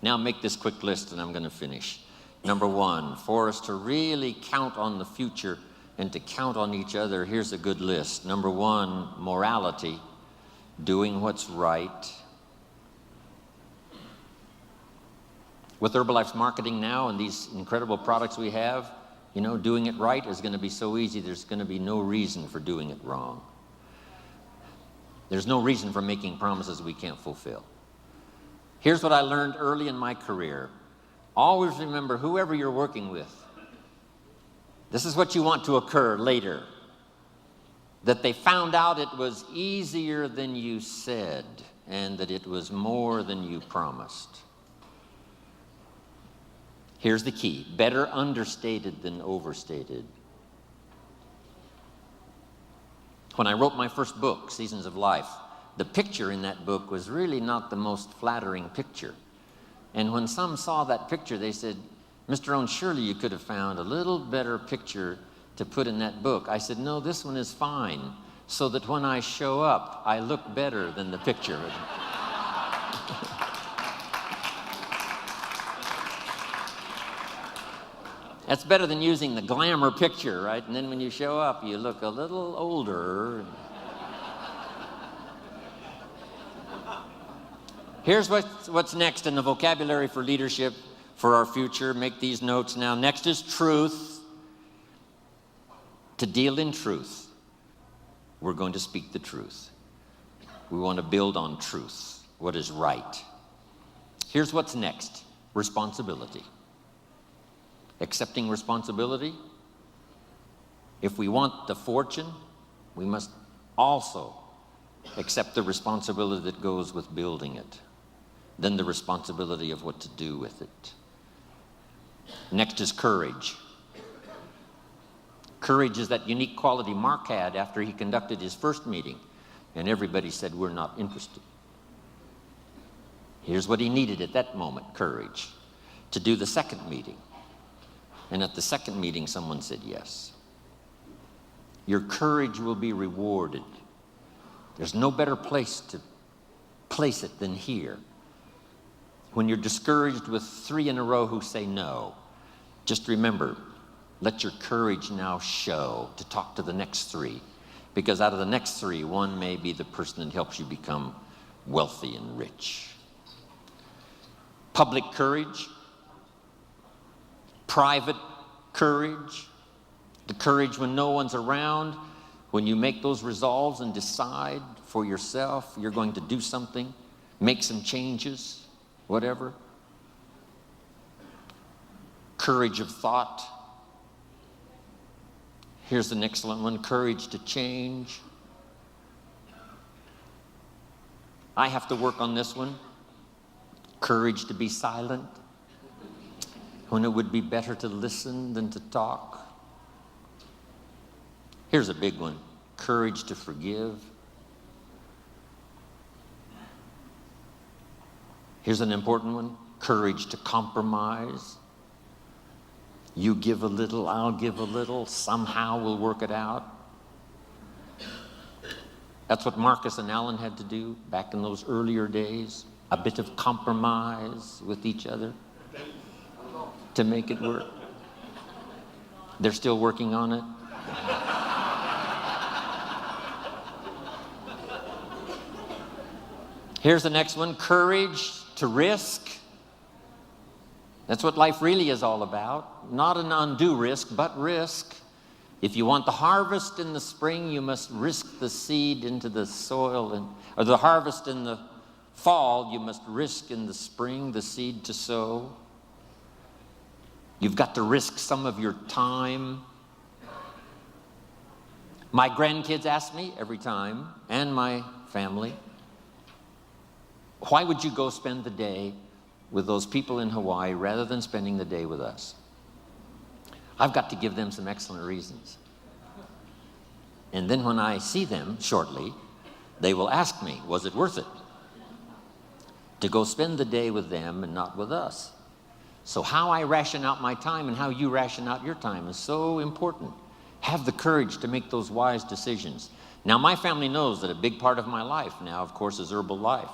Now make this quick list and I'm going to finish. Number one, for us to really count on the future and to count on each other, here's a good list. Number one, morality, doing what's right. With Herbalife's marketing now and these incredible products we have, you know, doing it right is going to be so easy, there's going to be no reason for doing it wrong. There's no reason for making promises we can't fulfill. Here's what I learned early in my career. Always remember, whoever you're working with, this is what you want to occur later. That they found out it was easier than you said, and that it was more than you promised. Here's the key: better understated than overstated. When I wrote my first book, Seasons of Life, the picture in that book was really not the most flattering picture. And when some saw that picture, they said, "Mr. Rohn, surely you could have found a little better picture to put in that book." I said, "No, this one is fine, so that when I show up, I look better than the picture." That's better than using the glamour picture, right? And then when you show up, you look a little older. Here's what's next in the vocabulary for leadership for our future. Make these notes now. Next is truth. To deal in truth, we're going to speak the truth. We want to build on truth, what is right. Here's what's next: responsibility. Accepting responsibility. If we want the fortune, we must also accept the responsibility that goes with building it, then the responsibility of what to do with it. Next is courage. Courage is that unique quality Mark had after he conducted his first meeting, and everybody said, "We're not interested." Here's what he needed at that moment: courage to do the second meeting. And at the second meeting, someone said yes. Your courage will be rewarded. There's no better place to place it than here. When you're discouraged with 3 in a row who say no, just remember, let your courage now show to talk to the next 3. Because out of the next 3, one may be the person that helps you become wealthy and rich. Public courage. Private courage, the courage when no one's around, when you make those resolves and decide for yourself you're going to do something, make some changes, whatever. Courage of thought. Here's an excellent one: courage to change. I have to work on this one. Courage to be silent when it would be better to listen than to talk. Here's a big one: courage to forgive. Here's an important one: courage to compromise. You give a little, I'll give a little, somehow we'll work it out. That's what Marcus and Alan had to do back in those earlier days, a bit of compromise with each other to make it work. They're still working on it. Here's the next one: courage to risk. That's what life really is all about. Not an undue risk, but risk. If you want the harvest in the spring, you must risk the seed into the soil, or the harvest in the fall, you must risk in the spring the seed to sow. You've got to risk some of your time. My grandkids ask me every time, and my family, why would you go spend the day with those people in Hawaii rather than spending the day with us? I've got to give them some excellent reasons. And then when I see them shortly, they will ask me, was it worth it to go spend the day with them and not with us? So how I ration out my time and how you ration out your time is so important. Have the courage to make those wise decisions. Now, my family knows that a big part of my life now, of course, is Herbalife.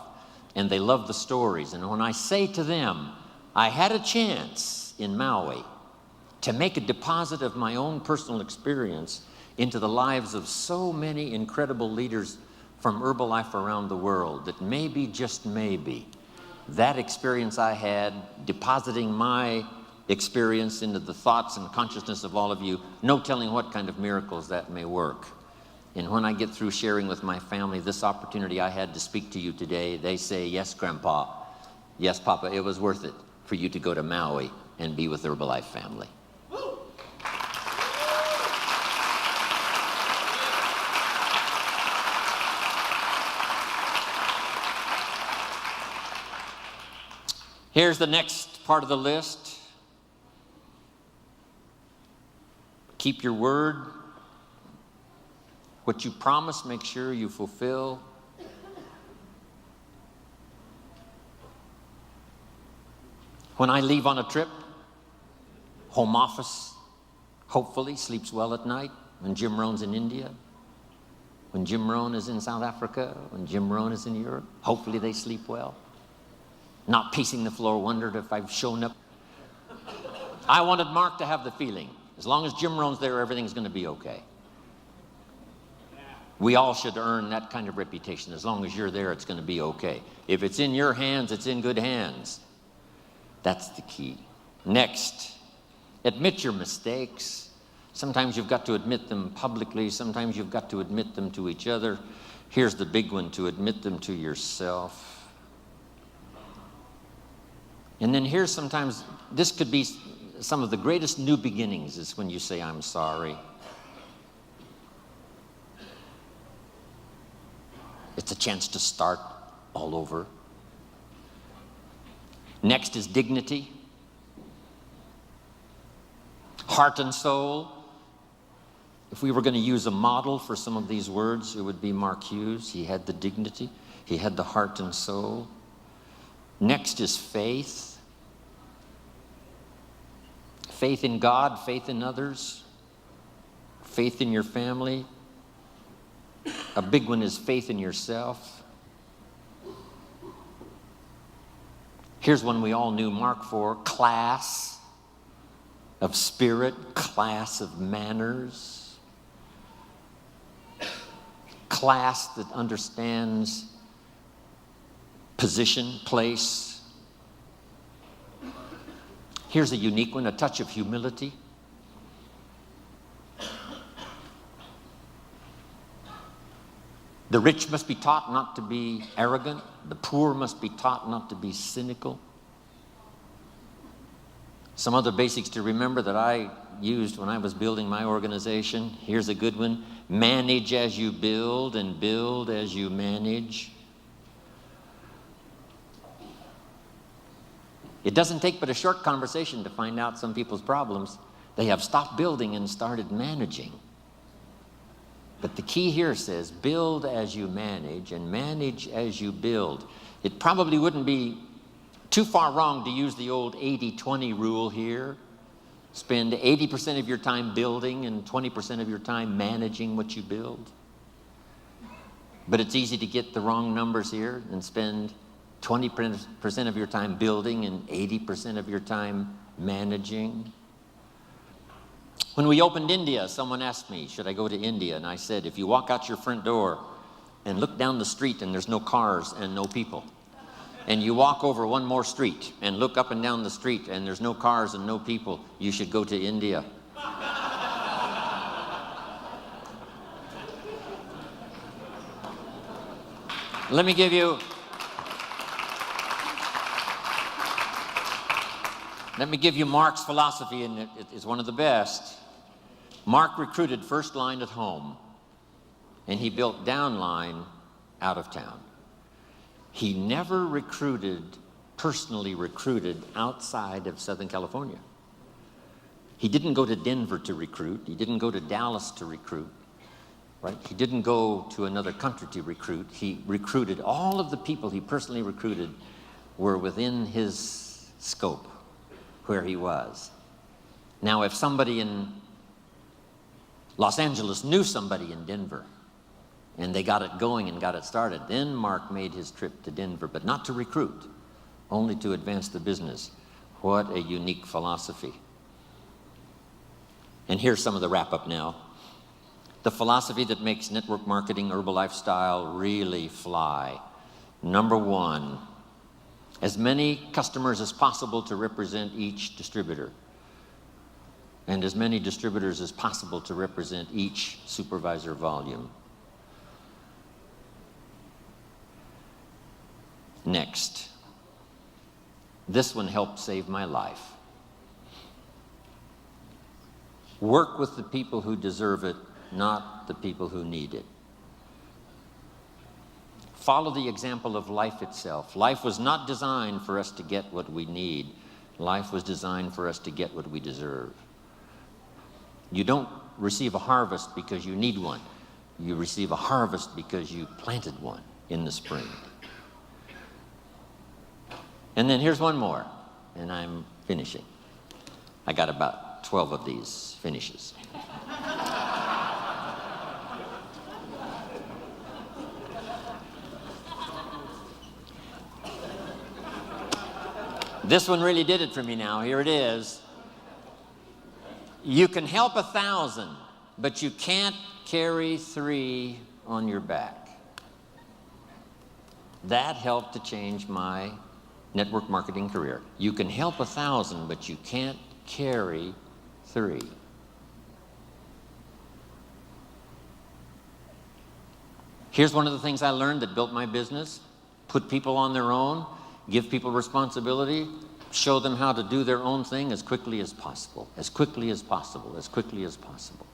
And they love the stories. And when I say to them, I had a chance in Maui to make a deposit of my own personal experience into the lives of so many incredible leaders from Herbalife around the world that maybe, just maybe, that experience I had, depositing my experience into the thoughts and consciousness of all of you, no telling what kind of miracles that may work. And when I get through sharing with my family this opportunity I had to speak to you today, they say, yes, Grandpa, yes, Papa, it was worth it for you to go to Maui and be with the Herbalife family. Here's the next part of the list. Keep your word. What you promise, make sure you fulfill. When I leave on a trip, home office hopefully sleeps well at night. When Jim Rohn's in India, when Jim Rohn is in South Africa, when Jim Rohn is in Europe, hopefully they sleep well. Not pacing the floor, wondered if I've shown up. I wanted Mark to have the feeling, as long as Jim Rohn's there, everything's going to be okay. We all should earn that kind of reputation. As long as you're there, it's going to be okay. If it's in your hands, it's in good hands. That's the key. Next, admit your mistakes. Sometimes you've got to admit them publicly. Sometimes you've got to admit them to each other. Here's the big one, to admit them to yourself. And then here's sometimes, this could be some of the greatest new beginnings, is when you say, I'm sorry. It's a chance to start all over. Next is dignity. Heart and soul. If we were going to use a model for some of these words, it would be Mark Hughes. He had the dignity. He had the heart and soul. Next is faith. Faith in God, faith in others, faith in your family. A big one is faith in yourself. Here's one we all knew Mark for: class of spirit, class of manners, class that understands position, place. Here's a unique one, a touch of humility. The rich must be taught not to be arrogant. The poor must be taught not to be cynical. Some other basics to remember that I used when I was building my organization. Here's a good one. Manage as you build, and build as you manage. It doesn't take but a short conversation to find out some people's problems. They have stopped building and started managing. But the key here says, build as you manage and manage as you build. It probably wouldn't be too far wrong to use the old 80-20 rule here. Spend 80% of your time building and 20% of your time managing what you build. But it's easy to get the wrong numbers here and spend 20% of your time building and 80% of your time managing. When we opened India, someone asked me, should I go to India? And I said, if you walk out your front door and look down the street and there's no cars and no people, and you walk over one more street and look up and down the street and there's no cars and no people, you should go to India. Let me give you Mark's philosophy, and it's one of the best. Mark recruited first line at home, and he built down line out of town. He never personally recruited outside of Southern California. He didn't go to Denver to recruit. He didn't go to Dallas to recruit, right? He didn't go to another country to recruit. He recruited, all of the people he personally recruited were within his scope, where he was. Now, if somebody in Los Angeles knew somebody in Denver and they got it going and got it started, then Mark made his trip to Denver, but not to recruit, only to advance the business. What a unique philosophy. And here's some of the wrap-up now. The philosophy that makes network marketing, Herbalife style, really fly. Number one, as many customers as possible to represent each distributor, and as many distributors as possible to represent each supervisor volume. Next, this one helped save my life. Work with the people who deserve it, not the people who need it. Follow the example of life itself. Life was not designed for us to get what we need. Life was designed for us to get what we deserve. You don't receive a harvest because you need one. You receive a harvest because you planted one in the spring. And then here's one more, and I'm finishing. I got about 12 of these finishes. This one really did it for me now. Here it is. You can help 1,000, but you can't carry 3 on your back. That helped to change my network marketing career. You can help 1,000, but you can't carry 3. Here's one of the things I learned that built my business. Put people on their own, give people responsibility, show them how to do their own thing as quickly as possible, as quickly as possible, as quickly as possible.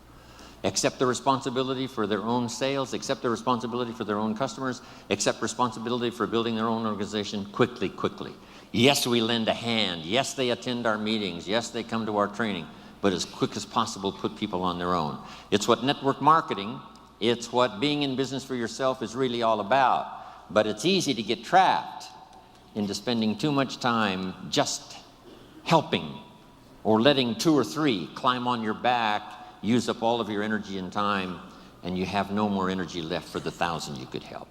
Accept the responsibility for their own sales, accept the responsibility for their own customers, accept responsibility for building their own organization quickly, quickly. Yes, we lend a hand. Yes, they attend our meetings. Yes, they come to our training. But as quick as possible, put people on their own. It's what network marketing, it's what being in business for yourself is really all about. But it's easy to get trapped into spending too much time just helping or letting 2 or 3 climb on your back, use up all of your energy and time, and you have no more energy left for the 1,000 you could help.